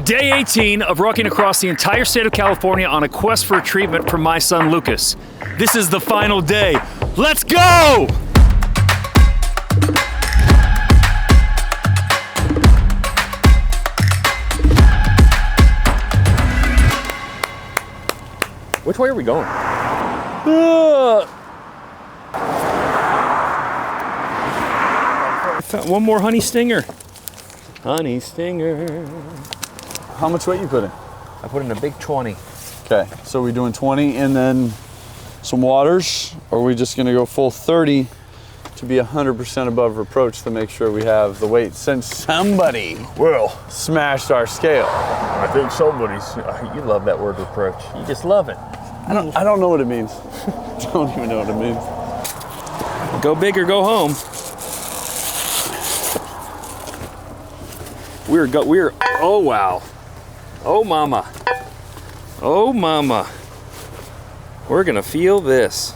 Day 18 of rucking across the entire state of California on a quest for treatment for my son Lucas. This is the final day. Let's go! Which way are we going? I found one more honey stinger. Honey stinger. How much weight you put in? I put in a big 20. Okay, so we're doing 20 and then some waters, or are we just gonna go full 30 to be 100% above reproach to make sure we have the weight, since somebody smashed our scale. I think somebody's, you love that word reproach. You just love it. I don't know what it means. Don't even know what it means. Go big or go home. We're, oh wow. Oh mama. Oh mama. We're gonna feel this.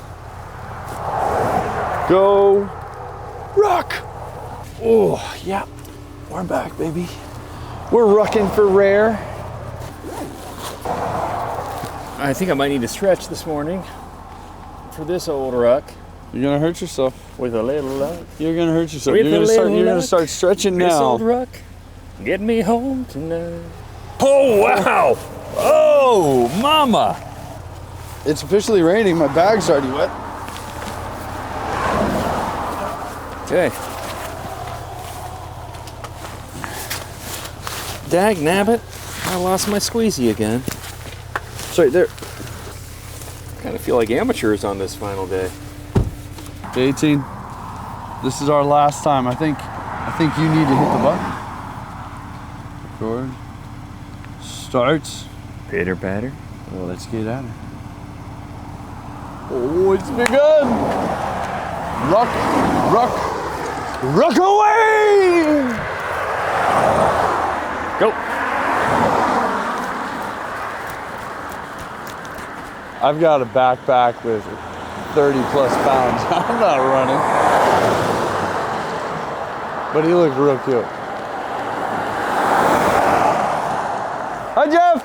Go Ruck! Oh, yeah. We're back, baby. We're rucking for rare. I think I might need to stretch this morning for this old ruck. You're gonna hurt yourself. With a little luck. You're gonna hurt yourself. With You're gonna start stretching now. This old ruck, get me home tonight. Oh wow! Oh mama! It's officially raining. My bag's already wet. Okay. Dag nabbit, I lost my squeezy again. It's right there. Kind of feel like amateurs on this final day. Day 18. This is our last time. I think you need to hit the button. Record. Starts. Pitter patter. Well, let's get at it. Oh, it's begun. Ruck, ruck, ruck away! Go. I've got a backpack with 30 plus pounds. I'm not running. But he looked real cute. Hi, Jeff!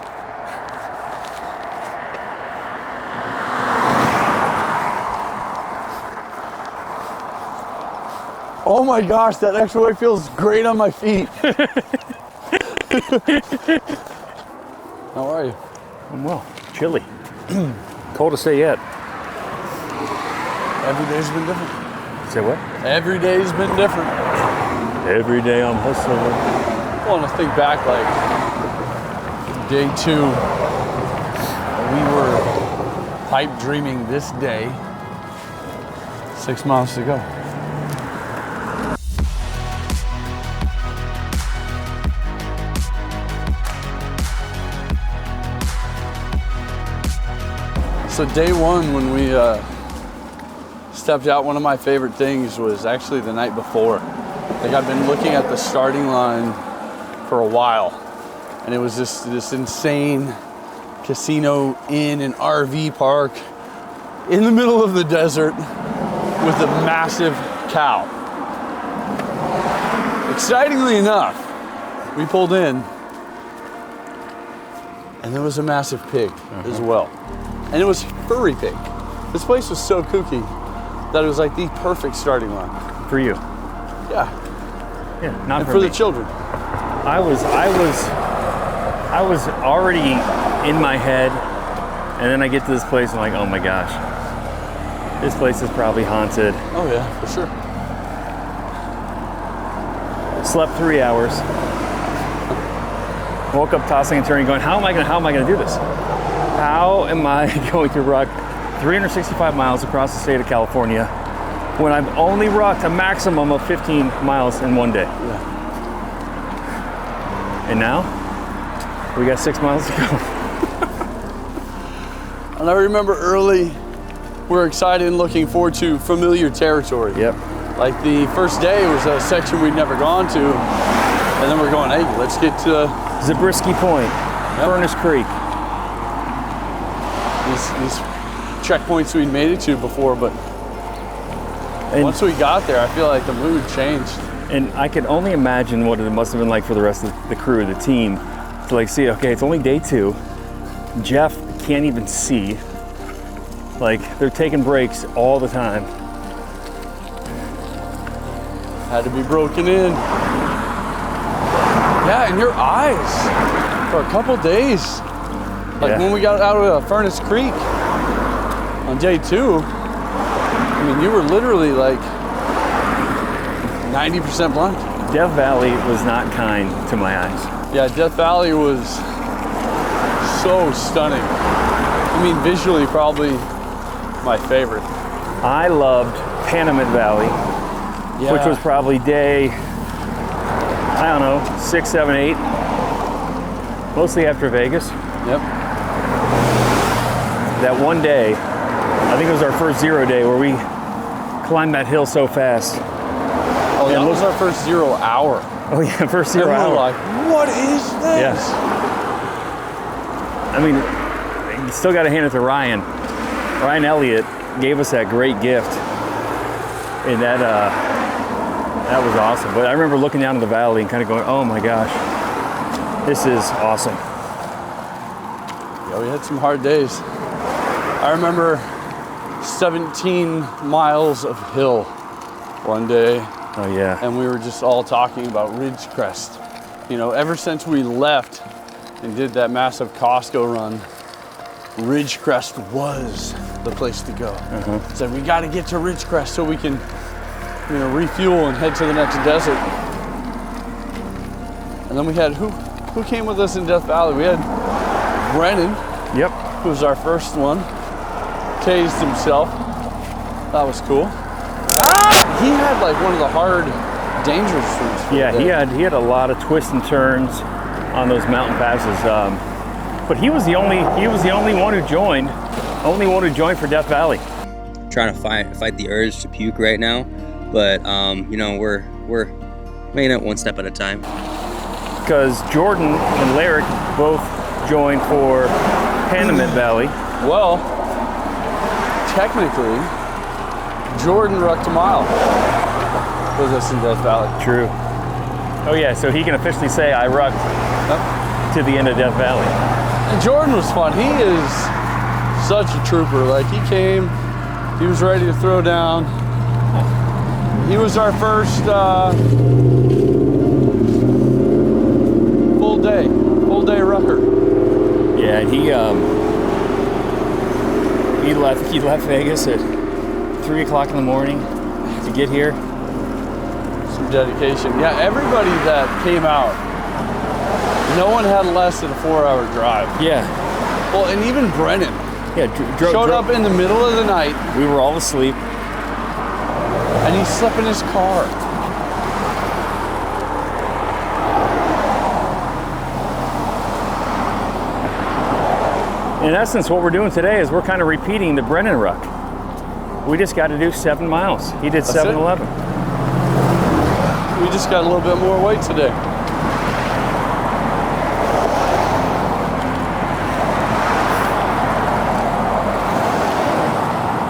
Oh my gosh, that extra weight feels great on my feet. How are you? I'm well. Chilly. Coldest day yet. Every day's been different. Say what? Every day's been different. Every day I'm hustling. I want to think back like day 2. We were pipe dreaming this day 6 miles to go. So day 1, when we stepped out, one of my favorite things was actually the night before. Like, I've been looking at the starting line for a while, and it was this insane casino inn and RV park in the middle of the desert with a massive cow. Excitingly enough, we pulled in, and there was a massive pig as well. And it was furry pig. This place was so kooky that it was like the perfect starting line. For you. Yeah. Yeah, not and for for me. the children. I was already in my head, and then I get to this place and I'm like, oh my gosh, this place is probably haunted. Oh yeah, for sure. Slept 3 hours. Woke up tossing and turning, going, how am I gonna do this? How am I going to ruck 365 miles across the state of California when I've only rucked a maximum of 15 miles in one day? Yeah. And now, we got 6 miles to go. And I remember early, we're excited and looking forward to familiar territory. Yep. Like the first day was a section we'd never gone to, and then we're going, hey, let's get to Zabriskie Point, Furnace Creek. These checkpoints we'd made it to before, but once we got there, I feel like the mood changed. And I can only imagine what it must have been like for the rest of the crew, the team, to like see, okay, it's only day 2. Jeff can't even see. Like, they're taking breaks all the time. Had to be broken in. Yeah, and your eyes for a couple days. Like when we got out of Furnace Creek on day 2, I mean, you were literally like 90% blind. Death Valley was not kind to my eyes. Yeah, Death Valley was so stunning. I mean, visually, probably my favorite. I loved Panamint Valley, which was probably day, I don't know, 6, 7, 8. Mostly after Vegas. Yep. That one day, I think it was our first 0 day where we climbed that hill so fast. Oh, that was our first 0 hour. Oh yeah, first 0 and hour. We're like, what is this? Yes. I mean, you still got to hand it to Ryan. Ryan Elliott gave us that great gift, and that was awesome. But I remember looking down to the valley and kind of going, "Oh my gosh, this is awesome." Yeah, we had some hard days. I remember 17 miles of hill one day. Oh yeah. And we were just all talking about Ridgecrest. You know, ever since we left and did that massive Costco run, Ridgecrest was the place to go. So we got to get to Ridgecrest so we can, you know, refuel and head to the next desert. And then we had, who came with us in Death Valley? We had Brennan. Yep. Who was our first one. Tased himself. That was cool. He had like one of the hard, dangerous routes. Yeah, he had a lot of twists and turns on those mountain passes. But he was the only one who joined for Death Valley. Trying to fight the urge to puke right now, but you know, we're making it one step at a time. Because Jordan and Lyric both joined for Panamint Valley. Well, technically, Jordan rucked a mile with us in Death Valley. True. Oh yeah, so he can officially say I rucked to the end of Death Valley. And Jordan was fun. He is such a trooper. Like, he came, he was ready to throw down. He was our first full day rucker. Yeah, he left Vegas at 3 o'clock in the morning to get here. Some dedication. Yeah, everybody that came out, no one had less than a 4-hour drive. Yeah. Well, and even Brennan showed up in the middle of the night. We were all asleep. And he slept in his car. In essence, what we're doing today is we're kind of repeating the Brennan Ruck. We just got to do 7 miles. He did 7:11. We just got a little bit more weight today.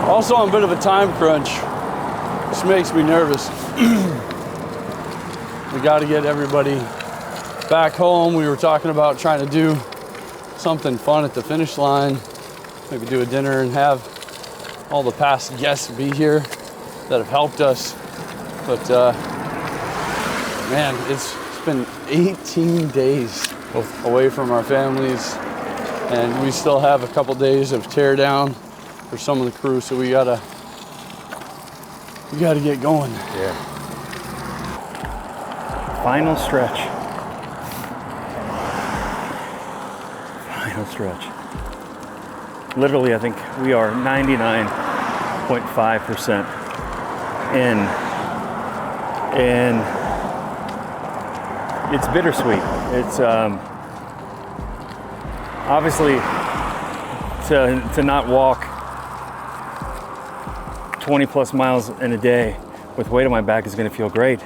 Also on a bit of a time crunch, which makes me nervous. We got to get everybody back home. We were talking about trying to do something fun at the finish line, maybe do a dinner and have all the past guests be here that have helped us. But man, it's been 18 days away from our families, and we still have a couple days of tear down for some of the crew, so we gotta get going. Yeah. Final stretch. Final stretch. Literally, I think we are 99.5% in, and it's bittersweet. It's obviously to not walk 20 plus miles in a day with weight on my back is going to feel great.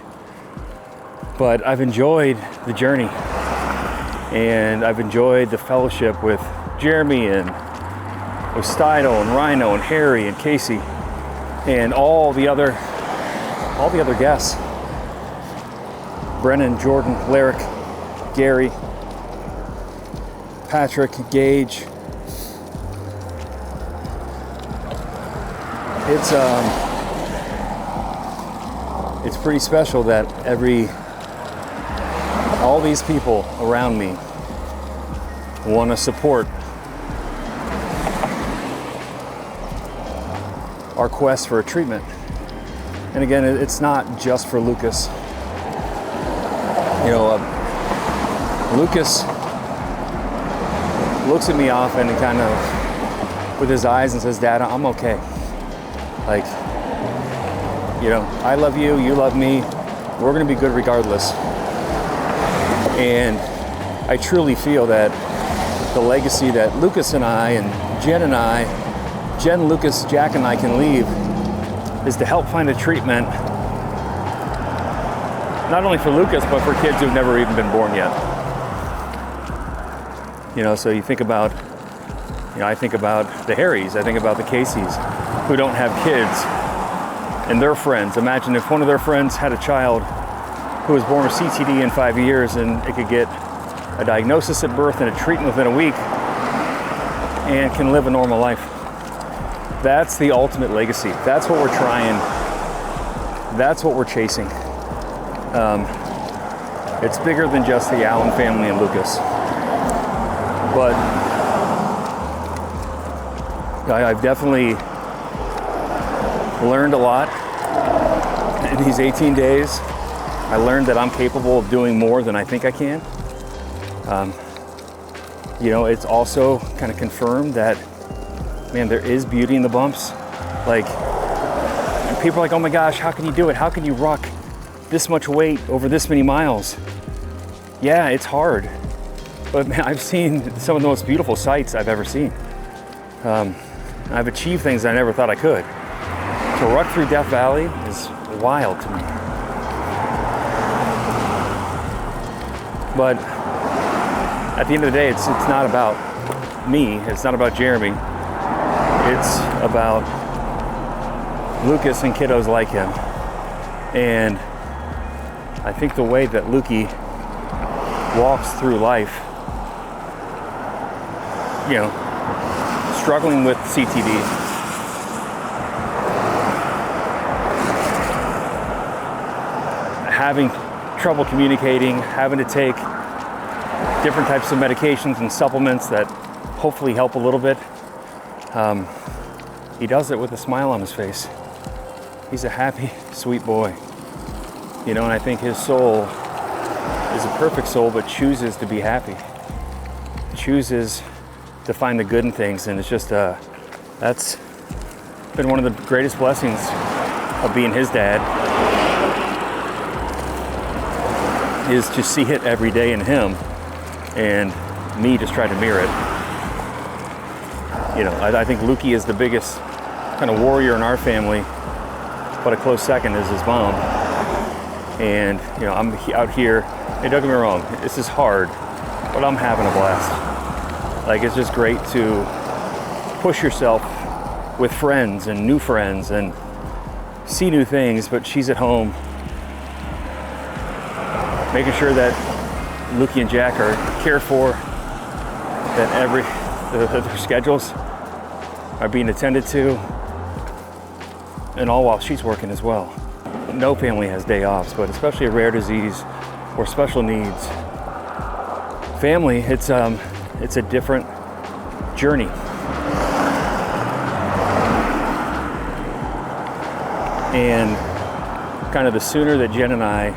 But I've enjoyed the journey, and I've enjoyed the fellowship with Jeremy and with Steidel and Rhino and Harry and Casey and all the other guests. Brennan, Jordan, Lyric, Gary. Patrick, Gage. It's pretty special that all these people around me want to support our quest for a treatment. And again, it's not just for Lucas. You know, Lucas looks at me often and kind of with his eyes and says, "Dad, I'm okay. Like, you know, I love you, you love me. We're gonna be good regardless." And I truly feel that the legacy that Lucas and I and Jen, Lucas, Jack and I can leave is to help find a treatment, not only for Lucas, but for kids who've never even been born yet. You know, so you think about, you know, I think about the Harrys, I think about the Caseys, who don't have kids, and their friends. Imagine if one of their friends had a child who was born with CTD in 5 years, and it could get a diagnosis at birth and a treatment within a week and can live a normal life. That's the ultimate legacy. That's what we're trying. That's what we're chasing. It's bigger than just the Allen family and Lucas. But I've definitely learned a lot in these 18 days. I learned that I'm capable of doing more than I think I can. You know, it's also kind of confirmed that, man, there is beauty in the bumps. Like, people are like, "Oh my gosh, how can you do it? How can you ruck this much weight over this many miles?" Yeah, it's hard. But man, I've seen some of the most beautiful sights I've ever seen. I've achieved things I never thought I could. To ruck through Death Valley is wild to me. But at the end of the day, it's not about me. It's not about Jeremy. It's about Lucas and kiddos like him. And I think the way that Lukey walks through life, you know, struggling with CTD, having trouble communicating, having to take different types of medications and supplements that hopefully help a little bit. He does it with a smile on his face. He's a happy, sweet boy. You know, and I think his soul is a perfect soul, but chooses to be happy. Chooses to find the good in things, and it's just, that's been one of the greatest blessings of being his dad, is to see it every day in him, and me just try to mirror it. You know, I think Lukey is the biggest kind of warrior in our family, but a close second is his mom. And, you know, I'm out here, and don't get me wrong, this is hard, but I'm having a blast. Like, it's just great to push yourself with friends and new friends and see new things, but she's at home making sure that Lukey and Jack are cared for, that their schedules are being attended to, and all while she's working as well. No family has day offs, but especially a rare disease or special needs family, it's a different journey. And kind of the sooner that Jen and I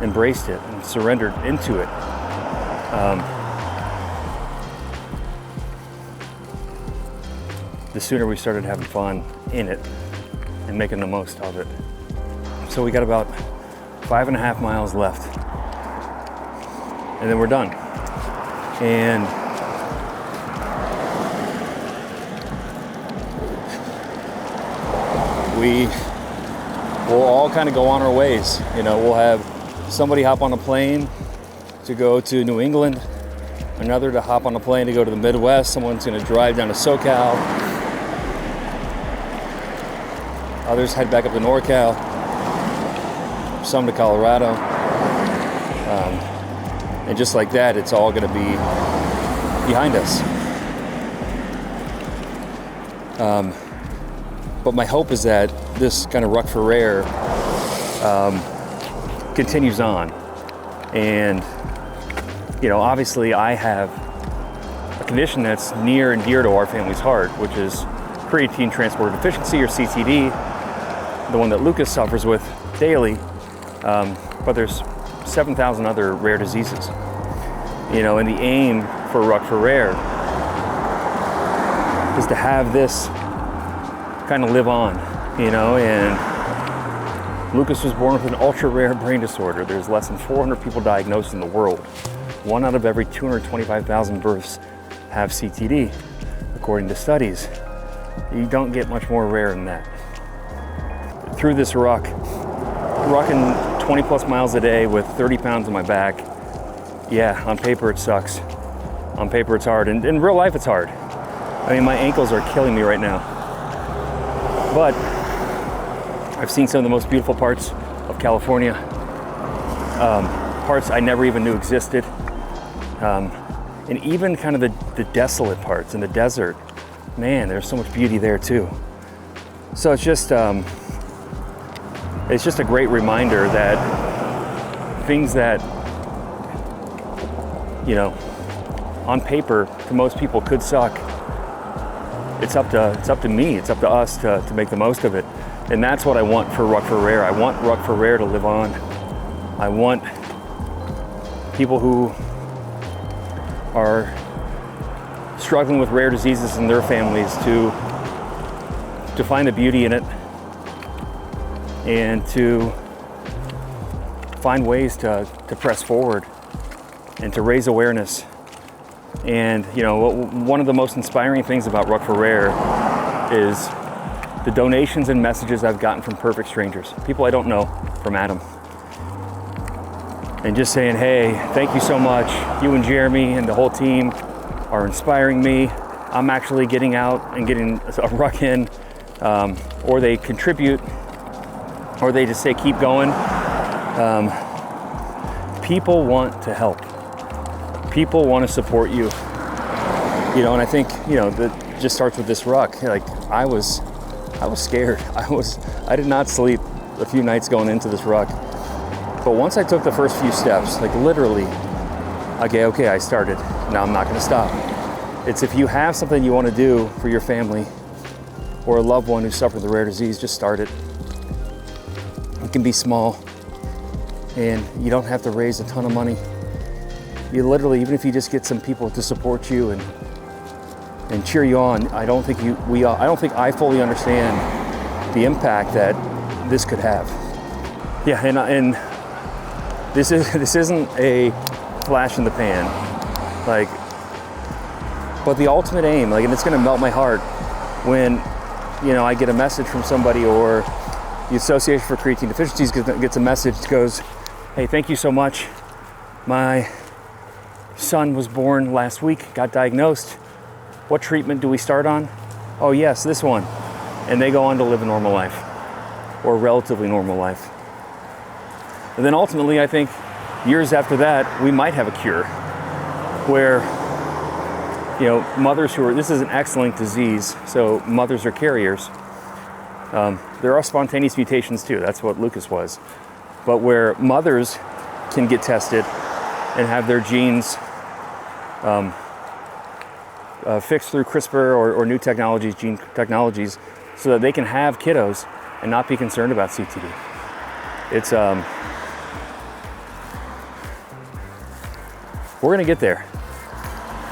embraced it and surrendered into it, the sooner we started having fun in it and making the most of it. So we got about 5.5 miles left, and then we're done. And we will all kind of go on our ways. You know, we'll have somebody hop on a plane to go to New England, another to hop on a plane to go to the Midwest, someone's going to drive down to SoCal, others head back up to NorCal, some to Colorado, and just like that, it's all going to be, behind us. But my hope is that this kind of Ruck for Rare continues on. And, obviously I have a condition that's near and dear to our family's heart, which is creatine transporter deficiency, or CTD, the one that Lucas suffers with daily. But there's 7,000 other rare diseases. And the aim for Ruck for Rare is to have this kind of live on, and Lucas was born with an ultra rare brain disorder. There's less than 400 people diagnosed in the world. 1 out of every 225,000 births have CTD, according to studies. You don't get much more rare than that. Through this rucking 20 plus miles a day with 30 pounds on my back, yeah, on paper it sucks. On paper it's hard, and in real life it's hard. I mean, my ankles are killing me right now. But I've seen some of the most beautiful parts of California, parts I never even knew existed, and even kind of the desolate parts in the desert. Man, there's so much beauty there too. So it's just a great reminder that things that, on paper to most people could suck, it's up to me, it's up to us to make the most of it. And that's what I want for Ruck for Rare. I want Ruck for Rare to live on. I want people who are struggling with rare diseases in their families to find the beauty in it, and to find ways to press forward and to raise awareness. And one of the most inspiring things about Ruck for Rare is the donations and messages I've gotten from perfect strangers, people I don't know, from Adam. And just saying, hey, thank you so much. You and Jeremy and the whole team are inspiring me. I'm actually getting out and getting a ruck in, or they contribute, or they just say, keep going. People want to help. People want to support you. And I think, that just starts with this ruck. Like, I was scared. I did not sleep a few nights going into this ruck. But once I took the first few steps, like literally, okay, I started. Now I'm not going to stop. It's if you have something you want to do for your family or a loved one who suffered the rare disease, just start it. It can be small, and you don't have to raise a ton of money. You literally, even if you just get some people to support you and cheer you on, I don't think I fully understand the impact that this could have. Yeah, and this isn't a flash in the pan, but the ultimate aim, and it's going to melt my heart when I get a message from somebody, or the Association for Creatine Deficiencies gets a message that goes, hey, thank you so much. My son was born last week, got diagnosed. What treatment do we start on? Oh yes, this one. And they go on to live a normal life, or a relatively normal life. And then ultimately, I think years after that, we might have a cure where, mothers this is an X-linked disease, so mothers are carriers. There are spontaneous mutations too, that's what Lucas was. But where mothers can get tested and have their genes fixed through CRISPR or new technologies, gene technologies, so that they can have kiddos and not be concerned about CTD. It's, we're gonna get there.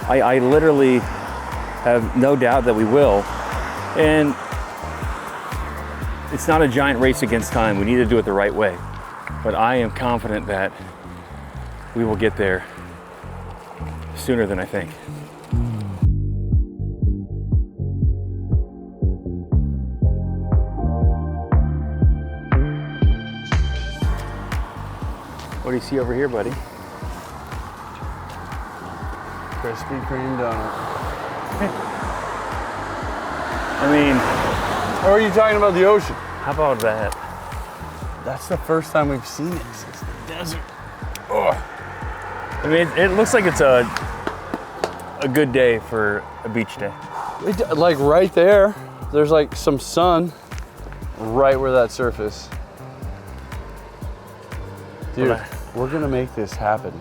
I literally have no doubt that we will. And it's not a giant race against time. We need to do it the right way. But I am confident that we will get there sooner than I think. What do you see over here, buddy? Krispy Kreme donut. I mean, or are you talking about the ocean? how about that? That's the first time we've seen it since the desert. Oh. I mean, it looks like it's a a good day for a beach day? Like right there, there's like some sun right where that surf is. Dude, we're gonna make this happen.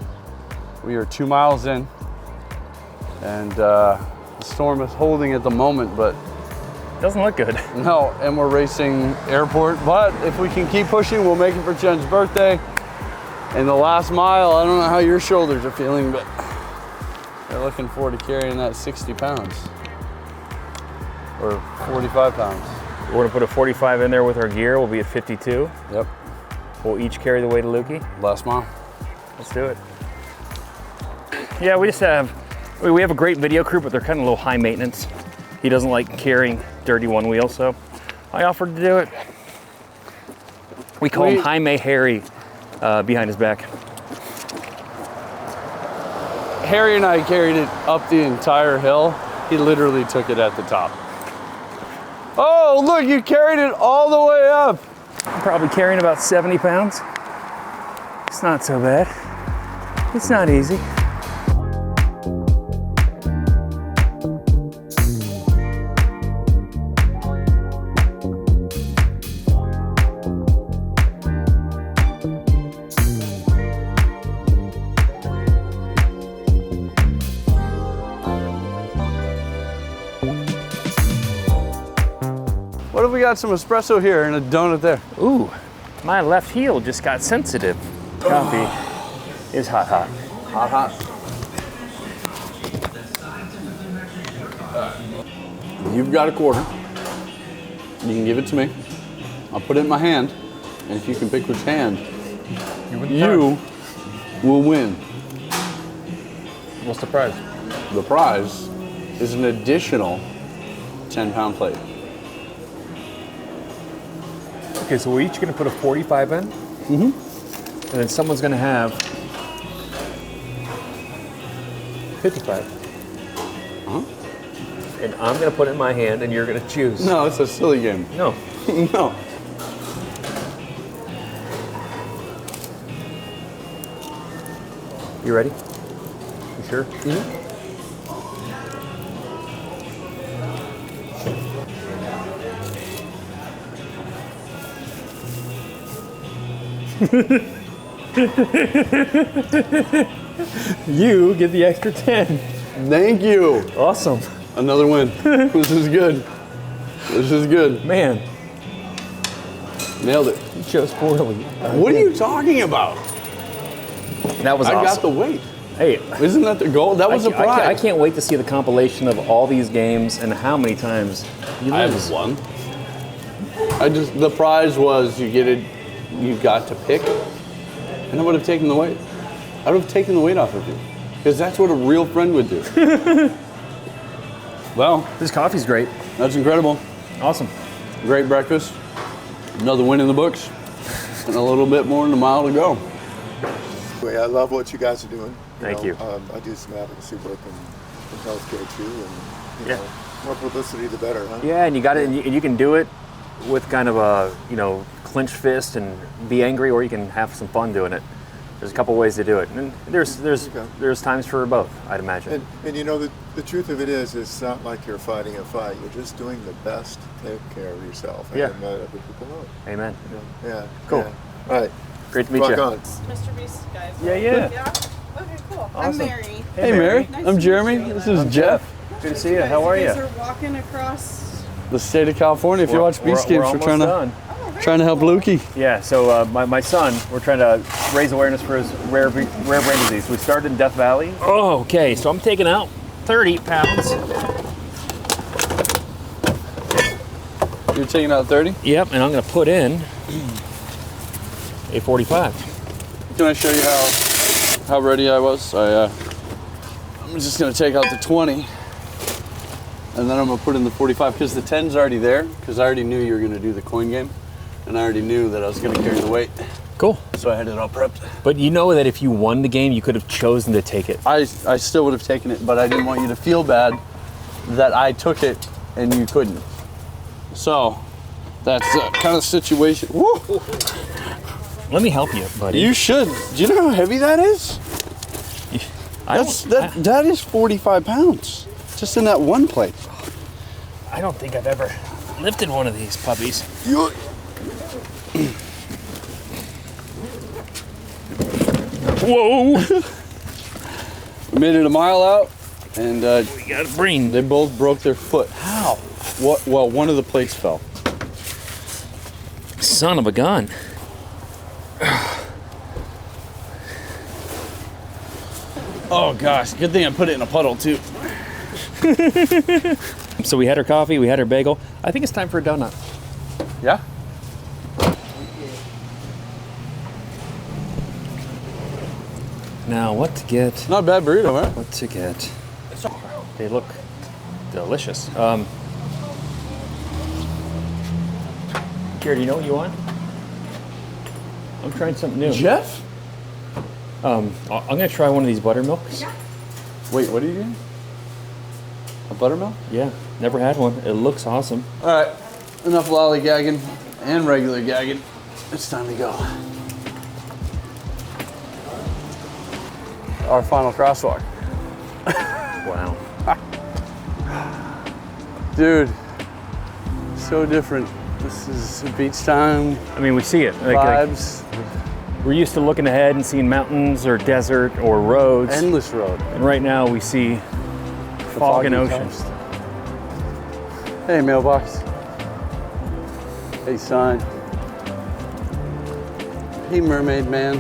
We are 2 miles in, and the storm is holding at the moment, but Doesn't look good. no, and we're racing airport, but if we can keep pushing, we'll make it for Jen's birthday. And the last mile, I don't know how your shoulders are feeling, but they're looking forward to carrying that 60 pounds or 45 pounds. We're gonna put a 45 in there with our gear. We'll be at 52. Yep, We'll each carry the weight of Lukey. last mile. Let's do it. Yeah, we have a great video crew, but they're kind of a little high maintenance. He doesn't like carrying dirty one wheel, so I offered to do it. We call him Jaime Harry behind his back. Harry and I carried it up the entire hill. He literally took it at the top. Oh, look, you carried it all the way up. I'm probably carrying about 70 pounds. It's not so bad. It's not easy. What if we got some espresso here and a donut there? Ooh, my left heel just got sensitive. Coffee is hot, hot. Hot, hot. You've got a quarter. You can give it to me. I'll put it in my hand, and if you can pick which hand, you will win. What's the prize? The prize is an additional 10-pound plate. Okay, so we're each gonna put a 45 in. And then someone's gonna have 55. And I'm gonna put it in my hand and you're gonna choose. No, it's a silly game. No. No. You ready? You sure? You get the extra 10. Thank you. Awesome. Another win. This is good. This is good. Man, Nailed it. you chose poorly. What are you talking about? That was I awesome. got the weight. Hey, Isn't that the goal? That was a prize. I can't wait to see the compilation of all these games and how many times you I lose. have won. The prize was you got to pick, and I would have taken the weight. I would have taken the weight off of you, because that's what a real friend would do. Well, This coffee's great. that's incredible. Awesome. Great breakfast. Another win in the books, and a little bit more than a mile to go. Anyway, I love what you guys are doing. Thank you. I do some advocacy work in healthcare too, and Yeah. know, more publicity the better, huh? Yeah, and you got it, and you can do it with kind of a clenched fist and be angry, or you can have some fun doing it. There's a couple ways to do it, and there's times for both, I'd imagine. And you know, the truth of it is, it's not like you're fighting a fight. You're just doing the best to take care of yourself Yeah. and let other people know it. Amen. You know? Yeah. Cool. Yeah. All right. Great to meet Rock you. on. Mr. Beast, guys. Yeah. Yeah? Okay, cool. I'm Awesome. Mary. Hey, Mary. Nice I'm to Jeremy. meet you. This is Jeff. Good to see you. How are You you? guys are walking across. The state of California. If you watch Beast Games, we're trying to help Lukey. Yeah, so my son, we're trying to raise awareness for his rare brain disease. We started in Death Valley. Oh, okay, so I'm taking out 30 pounds. You're taking out 30. Yep, and I'm gonna put in a 45. Can I show you how ready I was? I'm just gonna take out the 20, and then I'm gonna put in the 45 because the 10's already there. Because I already knew you were gonna do the coin game, and I already knew that I was gonna carry the weight. Cool. So I had it all prepped. But you know that if you won the game, you could have chosen to take it. I still would have taken it, but I didn't want you to feel bad that I took it and you couldn't. So that's the kind of situation. Woo! Let me help you, buddy. You should. Do you know how heavy that is? That is 45 pounds just in that one plate. I don't think I've ever lifted one of these puppies. Whoa! We made it a mile out, and We got a brain. they both broke their foot. How? What? Well, one of the plates fell. Son of a gun. Oh gosh, good thing I put it in a puddle too. So we had our coffee, we had our bagel. I think it's time for a donut. Yeah. Now, what to get? Not a bad burrito, man. What to get? They look delicious. Gary, do you know what you want? I'm trying something new. Jeff? I'm gonna try one of these buttermilks. Wait, what are you doing? A buttermilk? Yeah, never had one. It looks awesome. All right, enough lollygagging and regular gagging. It's time to go. Our final crosswalk. Wow. Dude, so different. This is beach time, I mean, we see it. Like, vibes, we're used to looking ahead and seeing mountains or desert or roads. endless road. And right now we see The fog and foggy ocean. coast. Hey, mailbox. Hey, sign. Hey, mermaid man.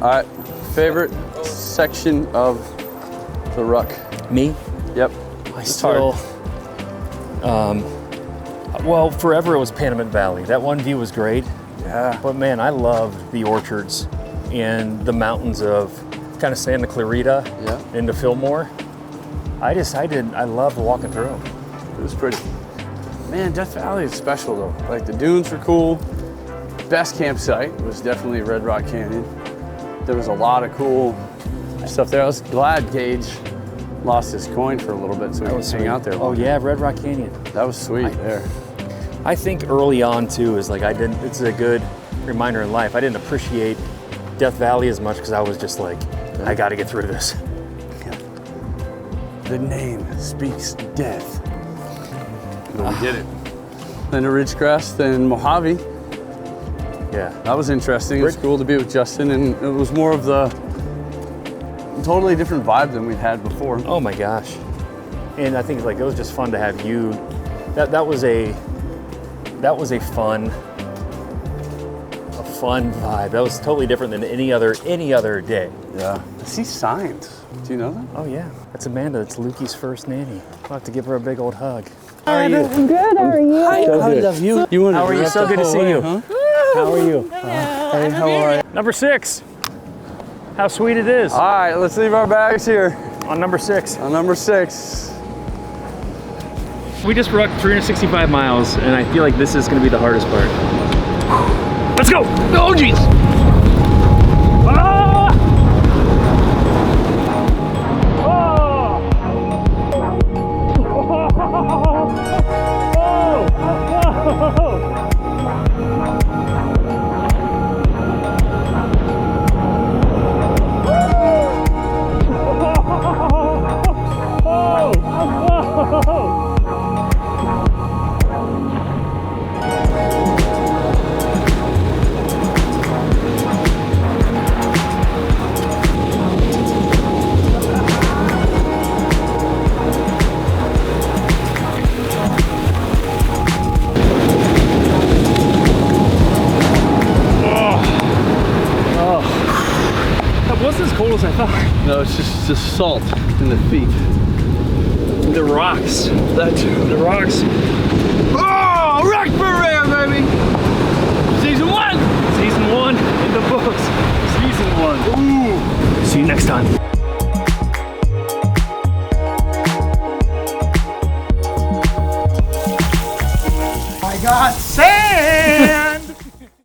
All right, favorite section of the Ruck? Me? Yep. I It's still. Well, forever it was Panamint Valley. That one view was great. Yeah. But man, I loved the orchards and the mountains of kind of Santa Clarita Yeah. into Fillmore. I loved walking through them. It was pretty. Man, Death Valley is special though. Like the dunes were cool. Best campsite was definitely Red Rock Canyon. There was a lot of cool stuff there. I was glad Gage lost his coin for a little bit so we could hang out there. Oh yeah, Red Rock Canyon. That was sweet there. I think early on too is like it's a good reminder in life. I didn't appreciate Death Valley as much because I was just like, I got to get through this. The name speaks death. But we did it. Then to Ridgecrest, then Mojave. Yeah. That was interesting. It was cool to be with Justin, and it was more of the totally different vibe than we'd had before. Oh my gosh. And I think like it was just fun to have you. That was a fun vibe. That was totally different than any other day. Yeah. I see signs. Do you know that? Oh yeah. That's Amanda. It's Lukey's first nanny. I'll have to give her a big old hug. How are you? I'm good. How are you? I love you. You want How are you? So good to see you. Huh? How are you? Hey, how are you? Number 6. How sweet it is. All right, let's leave our bags here On number 6. on number 6. We just rucked 365 miles, and I feel like this is going to be the hardest part. Let's go! Oh, jeez! Ah! As cold as I thought. No, it's just salt in the feet. The rocks. That too. The rocks. Oh, Ruck for rare, baby! Season 1! Season 1 in the books. Season 1. Ooh. See you next time. I got sand.